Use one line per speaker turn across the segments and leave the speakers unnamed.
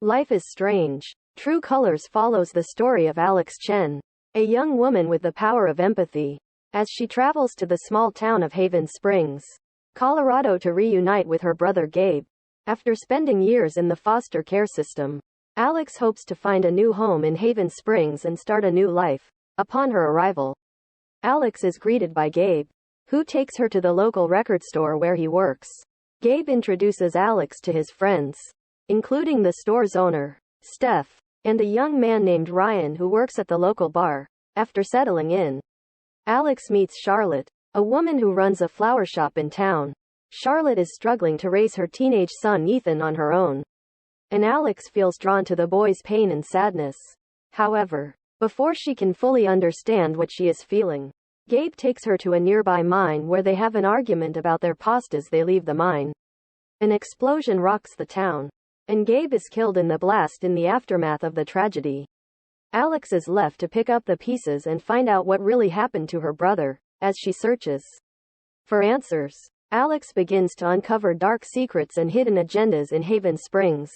Life is Strange. True Colors follows the story of Alex Chen, a young woman with the power of empathy, as she travels to the small town of Haven Springs, Colorado to reunite with her brother Gabe. After spending years in the foster care system, Alex hopes to find a new home in Haven Springs and start a new life. Upon her arrival, Alex is greeted by Gabe, who takes her to the local record store where he works. Gabe introduces Alex to his friends, including the store's owner, Steph, and a young man named Ryan who works at the local bar. After settling in, Alex meets Charlotte, a woman who runs a flower shop in town. Charlotte is struggling to raise her teenage son Ethan on her own, and Alex feels drawn to the boy's pain and sadness. However, before she can fully understand what she is feeling, Gabe takes her to a nearby mine where they have an argument about their past as they leave the mine. An explosion rocks the town, and Gabe is killed in the blast. In the aftermath of the tragedy, Alex is left to pick up the pieces and find out what really happened to her brother. As she searches for answers, Alex begins to uncover dark secrets and hidden agendas in Haven Springs,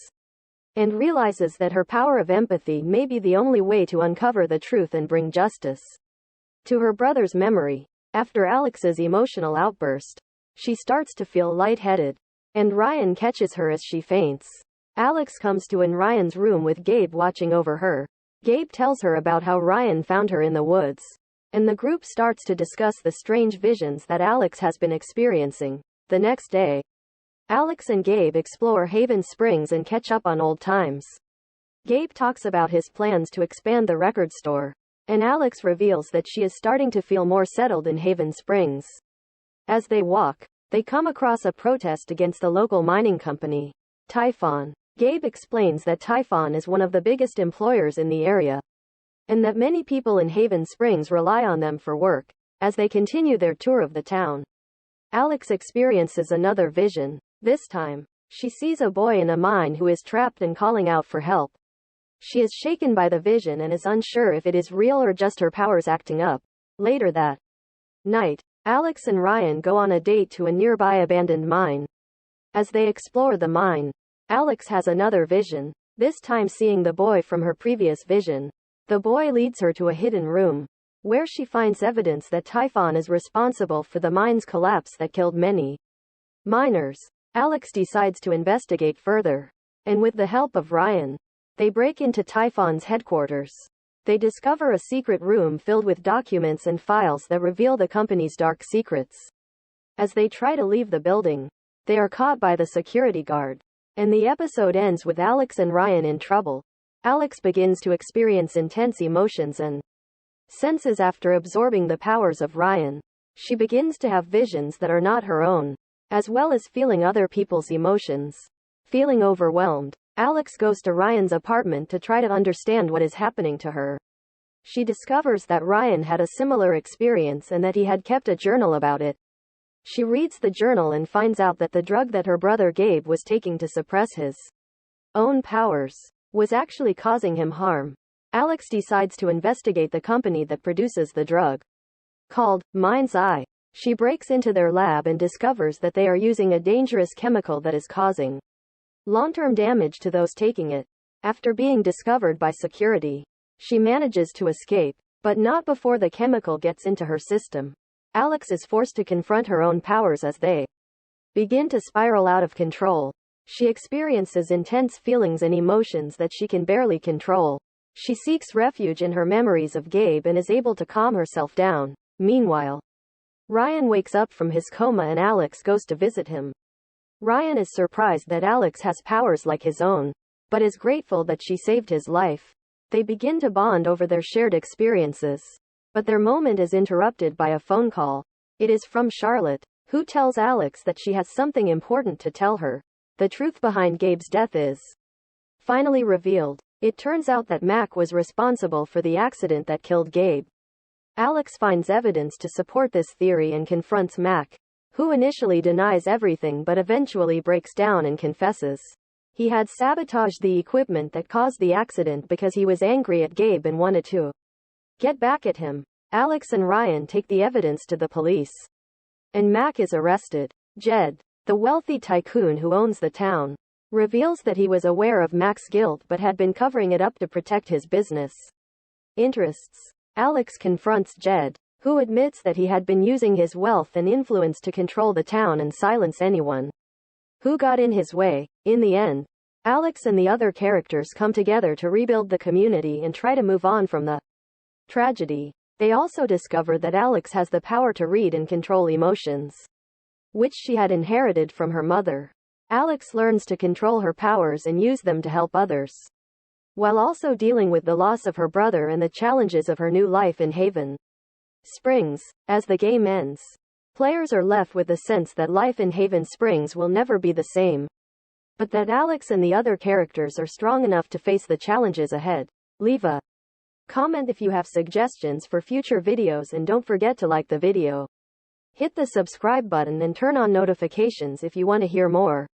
and realizes that her power of empathy may be the only way to uncover the truth and bring justice to her brother's memory. After Alex's emotional outburst, she starts to feel lightheaded, and Ryan catches her as she faints. Alex comes to in Ryan's room with Gabe watching over her. Gabe tells her about how Ryan found her in the woods, and the group starts to discuss the strange visions that Alex has been experiencing. The next day, Alex and Gabe explore Haven Springs and catch up on old times. Gabe talks about his plans to expand the record store, and Alex reveals that she is starting to feel more settled in Haven Springs. As they walk, they come across a protest against the local mining company, Typhon. Gabe explains that Typhon is one of the biggest employers in the area, and that many people in Haven Springs rely on them for work. As they continue their tour of the town, Alex experiences another vision. This time, she sees a boy in a mine who is trapped and calling out for help. She is shaken by the vision and is unsure if it is real or just her powers acting up. Later that night, Alex and Ryan go on a date to a nearby abandoned mine. As they explore the mine, Alex has another vision, this time seeing the boy from her previous vision. The boy leads her to a hidden room, where she finds evidence that Typhon is responsible for the mine's collapse that killed many miners. Alex decides to investigate further, and with the help of Ryan, they break into Typhon's headquarters. They discover a secret room filled with documents and files that reveal the company's dark secrets. As they try to leave the building, they are caught by the security guard, and the episode ends with Alex and Ryan in trouble. Alex begins to experience intense emotions and senses after absorbing the powers of Ryan. She begins to have visions that are not her own, as well as feeling other people's emotions. Feeling overwhelmed, Alex goes to Ryan's apartment to try to understand what is happening to her. She discovers that Ryan had a similar experience and that he had kept a journal about it. She reads the journal and finds out that the drug that her brother Gabe was taking to suppress his own powers was actually causing him harm. Alex decides to investigate the company that produces the drug, called Mind's Eye. She breaks into their lab and discovers that they are using a dangerous chemical that is causing long-term damage to those taking it. After being discovered by security, she manages to escape, but not before the chemical gets into her system. Alex is forced to confront her own powers as they begin to spiral out of control. She experiences intense feelings and emotions that she can barely control. She seeks refuge in her memories of Gabe and is able to calm herself down. Meanwhile, Ryan wakes up from his coma and Alex goes to visit him. Ryan is surprised that Alex has powers like his own, but is grateful that she saved his life. They begin to bond over their shared experiences, but their moment is interrupted by a phone call. It is from Charlotte, who tells Alex that she has something important to tell her. The truth behind Gabe's death is finally revealed. It turns out that Mac was responsible for the accident that killed Gabe. Alex finds evidence to support this theory and confronts Mac, who initially denies everything but eventually breaks down and confesses he had sabotaged the equipment that caused the accident because he was angry at Gabe and wanted to get back at him. Alex and Ryan take the evidence to the police, and Mac is arrested. Jed, the wealthy tycoon who owns the town, reveals that he was aware of Mac's guilt but had been covering it up to protect his business interests. Alex confronts Jed, who admits that he had been using his wealth and influence to control the town and silence anyone who got in his way. In the end, Alex and the other characters come together to rebuild the community and try to move on from the tragedy. They also discover that Alex has the power to read and control emotions, which she had inherited from her mother. Alex learns to control her powers and use them to help others, while also dealing with the loss of her brother and the challenges of her new life in Haven Springs. As the game ends, players are left with the sense that life in Haven Springs will never be the same, but that Alex and the other characters are strong enough to face the challenges ahead. Leave a comment if you have suggestions for future videos, and don't forget to like the video. Hit the subscribe button and turn on notifications if you want to hear more.